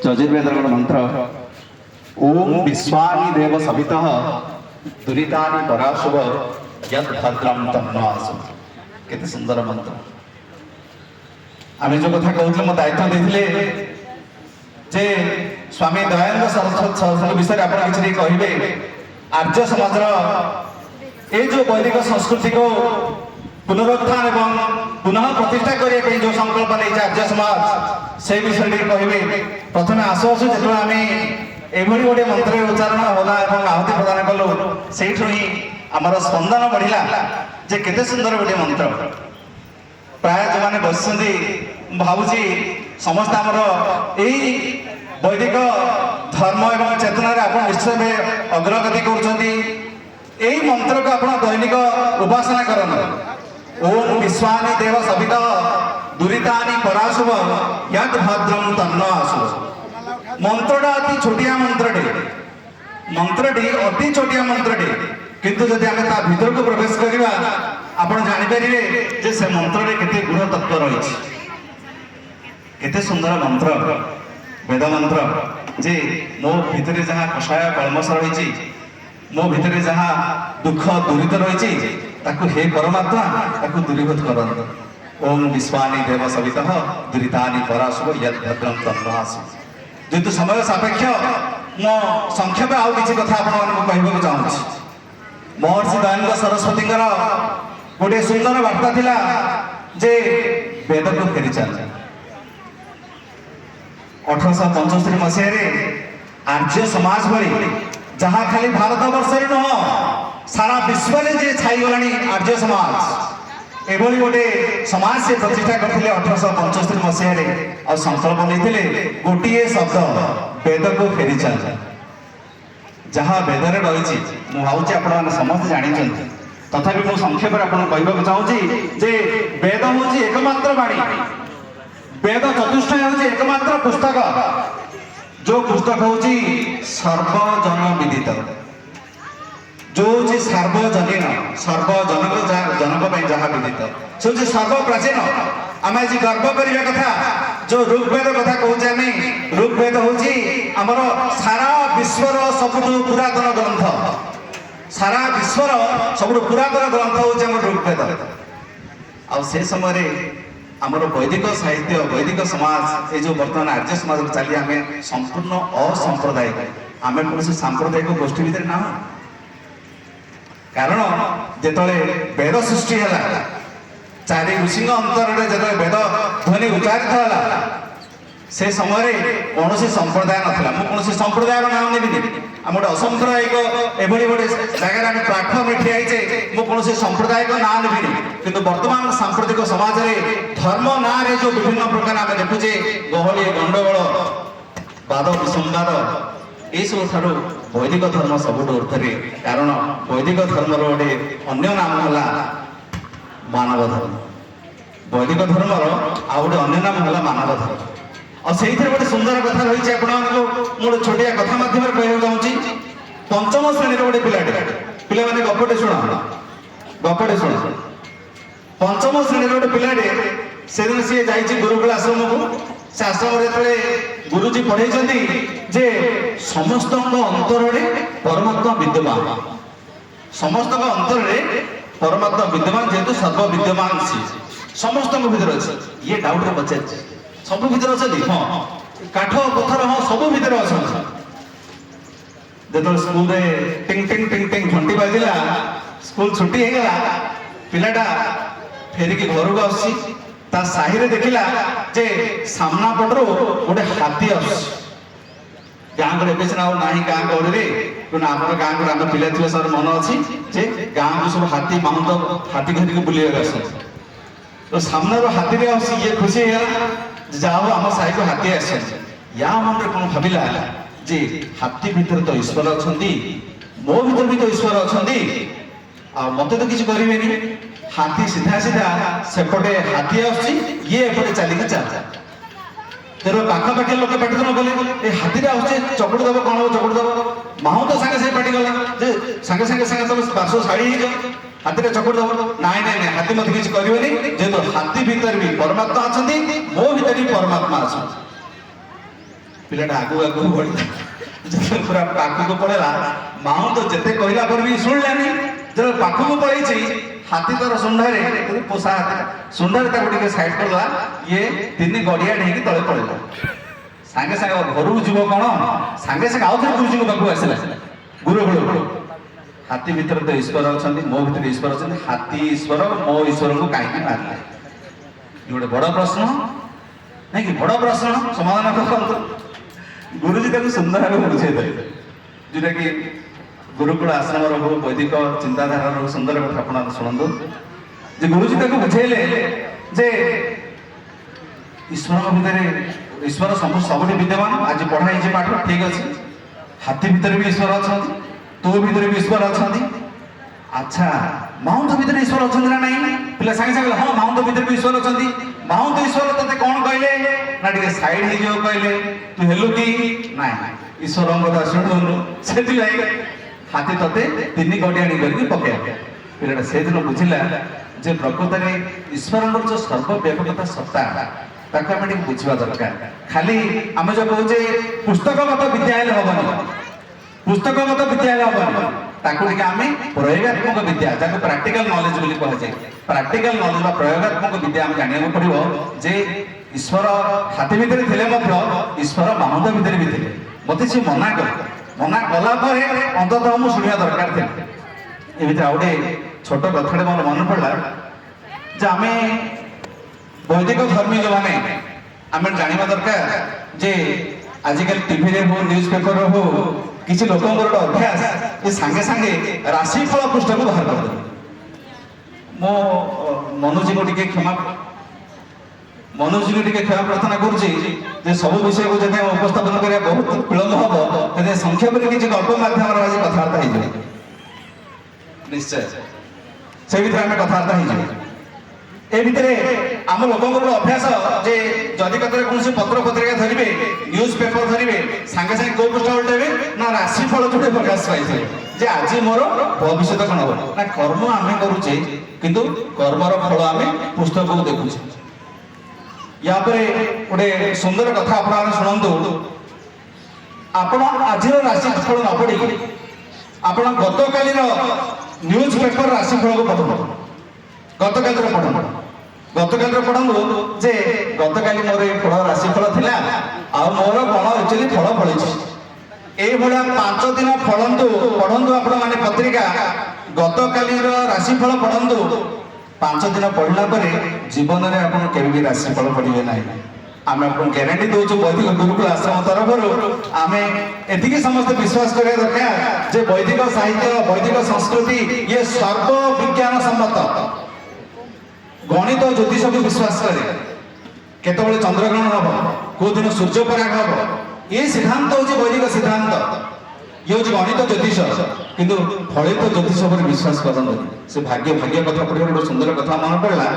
ଯଜୁର୍ବେଦର ଗୋଟେ ମନ୍ତ୍ର ଓಂ ବିଶ୍ୱାନି ଦେବ ସବିତଃ ଦୁରିତାନି ପରାଶୁଭ ୟଦ୍ ଭଦ୍ରଂ ତନ୍ନ ଆସୁ। କେତେ ସୁନ୍ଦର ମନ୍ତ୍ର। ଆମେ ଯୋଉ କଥା କହୁଥିଲେ ମୋ ଦାୟିତ୍ୱ ଦେଇଥିଲେ ଯେ ସ୍ୱାମୀ ଦୟାନନ୍ଦ ସରସ୍ୱତୀ ବିଷୟରେ ଆପଣ କିଛି ଟିକେ କହିବେ। ଆର୍ଯ୍ୟ ସମାଜର এই যে বৈদিক সংস্কৃতিকে পুনরুত্থান এবং পুনঃ প্রতিষ্ঠা করা যে সংকল্প নিয়েছে আর্য সমাজ সেই বিষয়ে টিকে কহবে। প্রথমে আসু আসু যেত আমি এইভাবে গোটে মন্ত্রের উচ্চারণ হলা এবং আহুতি প্রদান কলু সেইঠু হি আমার স্পন্দন বড়িলা যে কেতে সুন্দর গোটে মন্ত্র। প্রায় যে বসছেন ভাবুছি সমস্ত আমার এই বৈদিক ধর্ম এবং চেতনার আপনার নিশ্চয় অগ্রগতি করছেন। এই মন্ত্রকে আপনার দৈনিক উপাসনা করেন। ওম বিশ্বানি দেব সবিত দুরিতানি পরাশুভ য়দ ভদ্রং তন্ন আসু। মন্ত্রটা অতি ছোটিয়া মন্ত্রটি অতি ছোটিয়া মন্ত্রটি, কিন্তু যদি আমি তা ভিতরକୁ প্রবেশ করিবা আপন জানিপারিবে যে সে মন্ত্রে কেতে গুণ তত্ত্ব রয়েছে। কেতে সুন্দর মন্ত্র, বেদ মন্ত্র যে মো ভিতরে যাহা কষায় কলমশ রয়েছে, মো ভিতরে যাহা দুঃখ দূরিত রয়েছে তাকে হে পরমাত্মা তাকে দূরীভূত করন্ত। ওম বিশ্বানি দেব সবিতঃ দুরিতানি পরাশুভ য়দ ভদ্রং তন্ন আসু। যেহেতু সময় সাপেক্ষ মো সংক্ষেপে আউ কিছু কথা আপনার কহবাকে চাহুছি। মহর্ষি দয়ানন্দ সরস্বতীঙ্কর গোটে সুন্দর বার্তা লা যে বেদକୁ ফেরি চাল। 1875 মସିହାରେ আর্য সমাজ ভଳି যাহা খালি ভারত বর্ষরে নুহ সারা বিশ্বরে যে ছাইগলানি আর্য সমাজ এভাবে গোটে সমাজ সে প্রতিষ্ঠা করলে 1875 মସିହାରେ আর সংকল্প নিয়ে গোটিয়ে শব্দ বেদକୁ ফেরি চাল। যাহা বেদরে রয়েছে মু ভাবুছি আপনার সমস্ত জানিছেন, তথাপি মু সংক্ষেপে আপনার কহবাকে চাহুছি যে বেদ হচ্ছে একমাত্র বাণী। বেদ চতুষ্টয় হচ্ছে একমাত্র পুস্তক जो पुस्तक हूँ सर्वजन विदित, जो हूँ सार्वजनीन सर्वजनक जनक जहाँ विदित से हूँ सर्वप्राचीन। आम आज गर्व करने कथा जो ऋग्वेद कथा कहूचे आम ऋग्वेद हूँ आमर सारा विश्वर सबुठ पुरातन ग्रंथ, सारा विश्वर सबुठ पुरातन ग्रंथ हूँ आम ऋग्वेद। आ से समय आमर वैदिक साहित्य वैदिक समाज ये जो बर्तमान आर्य समाज चली आम संपूर्ण असंप्रदायिक आम कौन सांप्रदायिक गोष्ठी भितर ना। कारण जिते वेद सृष्टि है चारि ऋषि अंतर जो वेद ध्वनि उच्चारित है से समय कौन संप्रदाय नाला। मुझे संप्रदाय नाम नेबी आम गोटे असाम्प्रदायिक एभली गोटे जगह आम प्लाटफर्म ठियाचे मुझे सांप्रदायिक ना नेबी। किंतु वर्तमान सांप्रदायिक समाज में धर्म ना रे जो विभिन्न प्रकार आम देखुचे गहली गंडगोल वाद विसंवाद ये सब ठार वैदिक धर्म सबुठ ऊर्धरे। कारण वैदिक धर्मर गोटे अन्य नाम है मानव धर्म। वैदिक धर्मर आ गोटे अन्य नाम है मानव धर्म। और से गोटे सुंदर कथा रही है आपको छोटिया कथा माध्यम कहना चाहूँगी। पंचम श्रेणी गोटे पिला मैंने गपटे शुण गपटे शुण। पंचम श्रेणी गोटे पिलाटे से दिन सी जाइए गुरुकुल आश्रम को। से आश्रम जो गुरुजी पढ़े जे समस्त अंतर परमात्मा विद्यमान, समस्त अंतर परमात्मा विद्यमान जेहेतु सर्व विद्यमान सी समस्त भीतर अच्छे। ये डाउट पचार सब भीतर अच्छा हाँ काठ पत्थर हाँ सब भीतर अच्छा। जो स्कूल टिंग टिंग टिंग टिंग घंटी बाजिला स्कूल छुट्टी हो गला पिलाटा फेरिकी घर को आसी साही रे देखिला जे सामना पटरो गोटे हाथी आस गाँ को एवं सीना ना गाँ गहली कि आम गाँ को आम पिला थे सर मन अच्छी जे गाँ को सब हाथी माउंट हाथी धरिक बुले आस तो सामने हाथी रे आस ये खुशी है जाओ आम साई को हाथी आसे। या मन कौन भाविला जे हाथी भीतर तो ईश्वर अच्छा मो भीतर भी तो ईश्वर अच्छा मत तो किसी करें हाथी सीधा सीधा सेपटे हाथी आसी ये एपटे चलिकी चल तेरे पाखापाखि लोक पाटितन कले ये हाथी चकड़ी दब कौन हम चकड़ी दब माहू तो सागे सागे पाटी गला जे सागे सागे सागे तुम पार्श्व शाड़ी हाथी चकड़ी दब नाई नाई नाई हाथी मत किसी करेनि जेहेतु हाथी भीतर भी परमात्मा अच्छा मो भीतर भी परमात्मा अच्छा। ପିଲାଟା ଆଗକୁ ଆଗକୁ ବଢିଲା, ଯେତେବେଳେ ପୁରା ପାଖକୁ ପଳେଇଲା ମାଉନ୍ତ ଯେତେ କହିଲା ପରେ ବି ଶୁଣିଲାନି। ଯେତେବେଳେ ପାଖକୁ ପଳେଇଛି ହାତୀ ତାର ଶୁଣ୍ଡରେ, ପୋଷା ହାତୀ ଶୁଣ୍ଡରେ ତାକୁ ଟିକେ ସାଇଡ କରିଦେଲା, ଇଏ 3 ଗଡିଆ ଢେଇକି ତଳେ ପଳେଇଲା। ସାଙ୍ଗେ ସାଙ୍ଗେ ଘରକୁ ଯିବ କଣ, ସାଙ୍ଗେ ସାଙ୍ଗେ ଆଉ ଥରେ ଗୁରୁଜୀଙ୍କ ପାଖକୁ ଆସିଲା। ଗୁରୁ ହାତୀ ଭିତରେ ତ ଈଶ୍ୱର ଅଛନ୍ତି, ମୋ ଭିତରେ ଈଶ୍ୱର ଅଛନ୍ତି, ହାତୀ ଈଶ୍ୱର ମୋ ଈଶ୍ୱରଙ୍କୁ କାହିଁକି ମାରିଲେ? ଗୋଟେ ବଡ ପ୍ରଶ୍ନ ନାଇଁ କି? ବଡ ପ୍ରଶ୍ନ ସମାଧାନ କରନ୍ତୁ। ଗୁରୁଜୀ ତାକୁ ସୁନ୍ଦର ଭାବେ ବୁଝେଇଦେଲେ, ଯୋଉଟା କି ଗୁରୁକୁଳ ଆଶ୍ରମର ବହୁ ବୈଦିକ ଚିନ୍ତାଧାରାର ସୁନ୍ଦର କଥା ଆପଣ ଶୁଣନ୍ତୁ। ଯେ ଗୁରୁଜୀ ତାକୁ ବୁଝେଇଲେ ଯେ ଈଶ୍ୱରଙ୍କ ଭିତରେ ଈଶ୍ୱର ସବୁଠି ବିଦ୍ୟମାନ। ଆଜି ପଢା ହେଇଛି ପାଠ ଠିକ ଅଛି, ହାତୀ ଭିତରେ ବି ଈଶ୍ୱର ଅଛନ୍ତି, ତୋ ଭିତରେ ବି ଈଶ୍ୱର ଅଛନ୍ତି। ଆଚ୍ଛା ମାଉନ୍ତ ଭିତରେ ଈଶ୍ୱର ଅଛନ୍ତି ନା ନାହିଁ? ପିଲା ସାଙ୍ଗେ ସାଙ୍ଗେ ହଁ ମାଉନ୍ତ ଭିତରେ ବି ଈଶ୍ୱର ଅଛନ୍ତି। ମାଉନ୍ତ ଈଶ୍ୱର ତତେ କଣ କହିଲେ ନା ଟିକେ ସାଇଡ ହେଇଯିବ କହିଲେ, ତୁ ହେଲୁ କି ନାଇଁ ଈଶ୍ୱରଙ୍କ କଥା ଶୁଣୁନୁ, ସେଥିପାଇଁ ହାତୀ ତତେ 3 ଗଡିଆଣି କରିକି ପକେଇଲା। ପିଲାଟା ସେଦିନ ବୁଝିଲା ଯେ ପ୍ରକୃତରେ ଈଶ୍ୱରଙ୍କର ଯୋଉ ସର୍ବବ୍ୟାପକତା ସତ୍ତା ତାକୁ ଆମେ ଟିକେ ବୁଝିବା ଦରକାର। ଖାଲି ଆମେ ଯୋଉ କହୁଛେ ପୁସ୍ତକଗତ ବିଦ୍ୟା ହେଲେ ହବନି, ପୁସ୍ତକଗତ ବିଦ୍ୟା ହେଲେ ହବନି, ତାକୁ ଟିକେ ଆମେ ପ୍ରୟୋଗାତ୍ମକ ବିଦ୍ୟା, ଯାହାକୁ ପ୍ରାକ୍ଟିକାଲ ନଲେଜ ବୋଲି କୁହାଯାଏ, ପ୍ରାକ୍ଟିକାଲ ନଲେଜ ବା ପ୍ରୟୋଗାତ୍ମକ ବିଦ୍ୟା ଆମେ ଜାଣିବାକୁ ପଡିବ। ଯେ ଈଶ୍ୱର ହାତୀ ଭିତରେ ଥିଲେ ମଧ୍ୟ ଈଶ୍ୱର ମାହୁନ୍ତ ଭିତରେ ବି ଥିଲେ। ମତେ ସେ ମନା କଲା ପରେ ଅନ୍ତତଃ ମୁଁ ଶୁଣିବା ଦରକାର ଥିଲା। ଏ ଭିତରେ ଆଉ ଗୋଟେ ଛୋଟ କଥାଟେ ମୋର ମନେ ପଡିଲା ଯେ ଆମେ ବୈଦିକ ଧର୍ମୀ ଯୋଉମାନେ ଆମେ ଜାଣିବା ଦରକାର ଯେ ଆଜିକାଲି ଟିଭିରେ ହଉ ନ୍ୟୁଜ ପେପରରେ ହଉ କିଛି ଲୋକଙ୍କର ଗୋଟେ ଅଭ୍ୟାସ ଏ ସାଙ୍ଗେ ସାଙ୍ଗେ ରାଶିଫଳ ପୃଷ୍ଠକୁ ବାହାର କରିଦେବେ। ମୁଁ ମନୋଜଙ୍କୁ ଟିକେ କ୍ଷମା ପ୍ରାର୍ଥନା କରୁଛି ଯେ ସବୁ ବିଷୟକୁ ଯଦି ଆମେ ଉପସ୍ଥାପନ କରିବା ବହୁତ ବିଳମ୍ବ ହବ, ତେବେ ସଂକ୍ଷେପରେ କିଛି ଗଳ୍ପ ମାଧ୍ୟମରେ ଆଜି କଥାବାର୍ତ୍ତା ହେଇଯିବ। ନିଶ୍ଚୟ ସେ ଭିତରେ ଆମେ କଥାବାର୍ତ୍ତା ହେଇଯିବ। ଏ ଭିତରେ ଆମ ଲୋକଙ୍କର ଅଭ୍ୟାସ ଯେ ଯଦି କେତେବେଳେ କୌଣସି ପତ୍ର ପତ୍ରିକା ଧରିବେ, ନ୍ୟୁଜ ପେପର ଧରିବେ, ସାଙ୍ଗେ ସାଙ୍ଗେ କୋଉ ପୃଷ୍ଠା ଉଲ୍ଟେଇବେ ନା ରାଶିଫଳ ଯୋଉଠି ପ୍ରକାଶ ପାଇଥିବେ ଯେ ଆଜି ମୋର ଭବିଷ୍ୟତ କଣ ହବ। ନା କର୍ମ ଆମେ କରୁଛେ କିନ୍ତୁ କର୍ମର ଫଳ ଆମେ ପୁସ୍ତକକୁ ଦେଖୁଛେ। ୟା ପରେ ଗୋଟେ ସୁନ୍ଦର କଥା ଆପଣମାନେ ଶୁଣନ୍ତୁ। ଆପଣ ଆଜିର ରାଶିଫଳ ନ ପଢି ଆପଣ ଗତକାଲିର ନ୍ୟୁଜ ପେପର ରାଶିଫଳକୁ ପଢନ୍ତୁ। ଗତକାଲିର ପଢନ୍ତୁ ଯେ ଗତକାଲି ମୋର ଏ ଫଳ ରାଶିଫଳ ଥିଲା ଆଉ ମୋର କଣ ଆକ୍ଚୁଆଲି ଫଳ ଫଳିଛି। ଏଇଭଳିଆ 5 ଦିନ ପଢନ୍ତୁ ଆପଣ ମାନେ ପତ୍ରିକା, ଗତକାଲିର ରାଶିଫଳ ପଢନ୍ତୁ। 5 ଦିନ ପଢିଲା ପରେ ଜୀବନରେ ଆପଣ କେବେ ବି ରାଶିଫଳ ପଢିବେ ନାହିଁ। ଆମେ ଆପଣଙ୍କୁ ଗ୍ୟାରେଣ୍ଟି ଦଉଛୁ ବୈଦିକ ଗୁରୁକୁଳ ଆଶ୍ରମ ତରଫରୁ ଆମେ ଏତିକି ସମସ୍ତେ ବିଶ୍ୱାସ କରିବା ଦରକାର ଯେ ବୈଦିକ ସାହିତ୍ୟ, ବୈଦିକ ସଂସ୍କୃତି ଇଏ ସର୍ବ ବିଜ୍ଞାନ ସମ୍ମତ। ଗଣିତ ଜ୍ୟୋତିଷକୁ ବିଶ୍ୱାସ କରେ, କେତେବେଳେ ଚନ୍ଦ୍ରଗ୍ରହଣ ହବ, କୋଉ ଦିନ ସୂର୍ଯ୍ୟପରାଗ ହବ, ଏ ସିଦ୍ଧାନ୍ତ ହଉଛି ବୈଦିକ ସିଦ୍ଧାନ୍ତ। ଇଏ ହଉଛି ଗଣିତ ଜ୍ୟୋତିଷ, କିନ୍ତୁ ଫଳିତ ଜ୍ୟୋତିଷ ଉପରେ ବିଶ୍ୱାସ କରନ୍ତୁନି। ସେ ଭାଗ୍ୟ କଥା ପଢିବାର ଗୋଟେ ସୁନ୍ଦର କଥା ମନେ ପଡିଲା।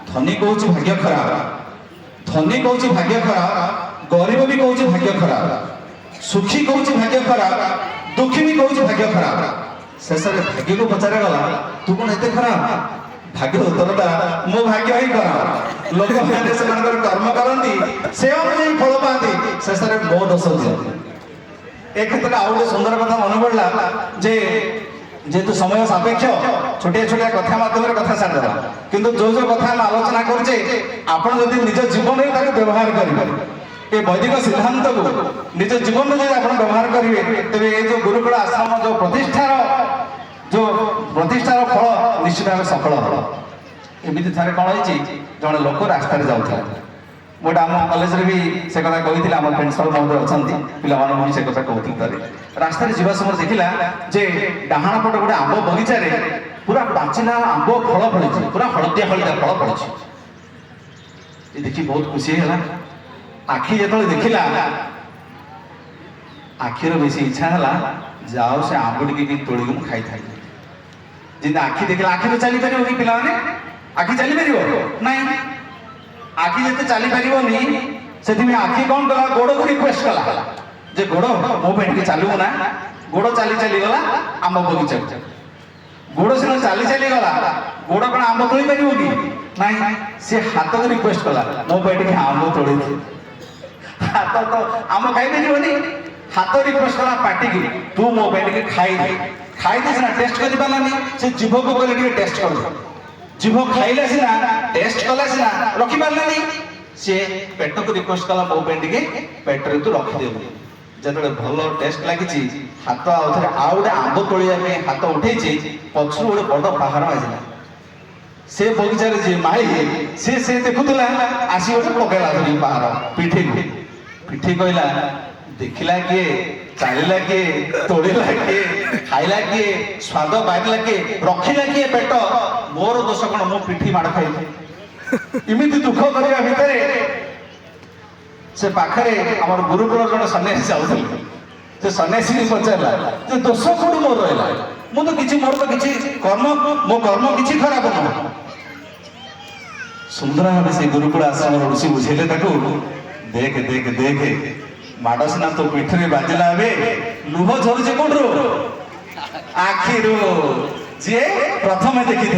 ଧନୀ କହୁଛି ଭାଗ୍ୟ ଖରାପ, ଗରିବ ବି କହୁଛି ଭାଗ୍ୟ ଖରାପ, ସୁଖୀ କହୁଛି ଭାଗ୍ୟ ଖରାପ, ଦୁଃଖୀ ବି କହୁଛି ଭାଗ୍ୟ ଖରାପ। ଶେଷରେ ଭାଗ୍ୟକୁ ପଚାରାଗଲା ତୁ କଣ ଏତେ ଖରାପ? ଭାଗ୍ୟ ଉତ୍ତର ଦେଲା ମୋ ଭାଗ୍ୟ ହିଁ ଖରାପ। ଲୋକମାନେ ସେମାନଙ୍କର କର୍ମ କରନ୍ତି, ସେ ଅନୁଯାୟୀ ଫଳ ପାଆନ୍ତି, ଶେଷରେ ମୋ ଦୋଷ ଦିଅନ୍ତି। ଏ କ୍ଷେତ୍ରରେ ଆଉ ଗୋଟେ ସୁନ୍ଦର କଥା ମନେ ପଡିଲା ଯେ ଯେହେତୁ ସମୟ ସାପେକ୍ଷ ଛୋଟିଆ କଥା ମାଧ୍ୟମରେ କଥା ସାରିଦେବା, କିନ୍ତୁ ଯୋଉ କଥା ଆମେ ଆଲୋଚନା କରୁଛେ ଆପଣ ଯଦି ନିଜ ଜୀବନରେ ତାକୁ ବ୍ୟବହାର କରିବେ, ଏ ବୈଦିକ ସିଦ୍ଧାନ୍ତକୁ ନିଜ ଜୀବନରେ ଯଦି ଆପଣ ବ୍ୟବହାର କରିବେ, ତେବେ ଏ ଯୋଉ ଗୁରୁକୁଳ ଆଶ୍ରମ ଯୋଉ ପ୍ରତିଷ୍ଠାର ଫଳ ନିଶ୍ଚିତ ଭାବେ ସଫଳ ହବ। ଏମିତି ଥରେ କଣ ହେଇଛି, ଜଣେ ଲୋକ ରାସ୍ତାରେ ଯାଉଥିଲା। ଗୋଟେ ଆମ କଲେଜରେ ବି ସେ କଥା କହିଥିଲେ, ଆମ ପ୍ରିନ୍ସିପାଲ ମହୋଦୟ ଅଛନ୍ତି, ପିଲାମାନଙ୍କୁ ବି ସେ କଥା କହୁଥିଲେ। ଥରେ ରାସ୍ତାରେ ଯିବା ସମୟରେ ଦେଖିଲା ଯେ ଡାହାଣ ପଟେ ଗୋଟେ ଆମ୍ବ ବଗିଚାରେ ପୁରା ପାଚିଲା ଆମ୍ବ ଫଳ ଫଳିଛି, ପୁରା ହଳଦିଆ ଫଳ ଫଳିଛି। ଏ ଦେଖି ବହୁତ ଖୁସି ହେଇଗଲା। ଆଖି ଯେତେବେଳେ ଦେଖିଲା, ଆଖିର ବେଶୀ ଇଚ୍ଛା ହେଲା ଯାଉ ସେ ଆମ୍ବ ଟିକେ ତୋଳିକି ମୁଁ ଖାଇଥାଏ। ଯେମିତି ଆଖି ଦେଖିଲା, ଆଖି ତ ଚାଲିପାରିବ କି ପିଲାମାନେ? ଆଖି ଚାଲିପାରିବ ନାଇଁ। ଆଖି ଯେତେ ଚାଲିପାରିବନି, ସେଥିପାଇଁ ଆଖି କଣ କଲା, ଗୋଡକୁ ରିକ୍ୱେଷ୍ଟ କଲା ଯେ ଗୋଡ ମୋ ପାଇଁ ଟିକେ ଚାଲିବୁ ନା। ଗୋଡ ଚାଲିଗଲା ଆମ୍ବ ବଗିଚାକୁ। ଗୋଡ ସିନା ଚାଲିଗଲା, ଗୋଡ କଣ ଆମ୍ବ ତୋଳି ପାରିବ କି? ନାଇଁ, ସେ ହାତକୁ ରିକ୍ୱେଷ୍ଟ କଲା ମୋ ପାଇଁ ଟିକେ ଆମ୍ବ ତୋଳି। ହାତ ତ ଆମ ଖାଇପାରିବନି। ହାତ ରିକ୍ୱେଷ୍ଟ କଲା ପାଟିକି, ତୁ ମୋ ପାଇଁ ଟିକେ ଖାଇଦେ। ଖାଇଦେ ସିନା ଟେଷ୍ଟ କରିପାରିଲାନି। ସେ ଜିଭକୁ କହିଲେ ଟିକେ ଟେଷ୍ଟ କରିଦେ। ଜିଭ ଖାଇଲା ସିନା, ଟେଷ୍ଟ କଲା ସିନା, ରଖିପାରିଲାନି। ସେ ପେଟକୁ ରିକ୍ୱେଷ୍ଟ କଲା ମୋ ପାଇଁ ଟିକେ ପେଟରେ ତୁ ରଖିଦେବୁ। ଯେତେବେଳେ ଭଲ ଟେଷ୍ଟ ଲାଗିଛି, ହାତ ଆଉ ଥରେ ଆଉ ଗୋଟେ ଆମ୍ବ ତୋଳିବା ପାଇଁ ହାତ ଉଠେଇଛି, ପଛରୁ ଗୋଟେ ବଡ ପାହାଡ଼ ବାଜିଲା। ସେ ବଗିଚାରେ ଯିଏ ମାଳି ସେ ଦେଖୁଥିଲା, ଆସି ଗୋଟେ ପକେଇଲା ଧରି ପାହାଡ଼ ପିଠିକୁ। ପିଠି କହିଲା, ଦେଖିଲା କିଏ, ଚାଲିଲା କିଏ, ତୋଳିଲା କିଏ, ଖାଇଲା କିଏ, ସ୍ୱାଦ ବାରିଲା କିଏ, ରଖିଲା କିଏ ପେଟ? ମୋର ଦୋଷ କଣ? ମୁଁ ପିଠି ମାଡ଼ ଖାଇଲି। ଏମିତି ଦୁଃଖ କରିବା ଭିତରେ ସେ ପାଖରେ ଆମର ଗୁରୁକୁଳ ଜଣେ ସନ୍ନ୍ୟାସୀ ଯାଉଥିଲେ। ସେ ସନ୍ନ୍ୟାସୀ ପଚାରିଲା ଯେ ଦୋଷ କୋଉଠି ମୋର ରହିଲା? ମୁଁ ତ କିଛି, ମୋର ତ କିଛି କର୍ମ, ମୋ କର୍ମ କିଛି ଖରାପ ନୁହଁ। ସୁନ୍ଦର ଭାବେ ସେ ଗୁରୁକୁଳ ଆଶ୍ରମର ଋଷି ବୁଝେଇଲେ ତାକୁ, ଦେଖେ ଦେଖେ ଦେଖେ, ମାଡ଼ ସିନା ତୋ ପିଠିରେ ବାଜିଲା, ଏବେ ଲୁହ ଝରୁଛି କୋଉଠୁ? ଆଖିରୁ। ଯିଏ ପ୍ରଥମେ ଦେଖିଥିଲେ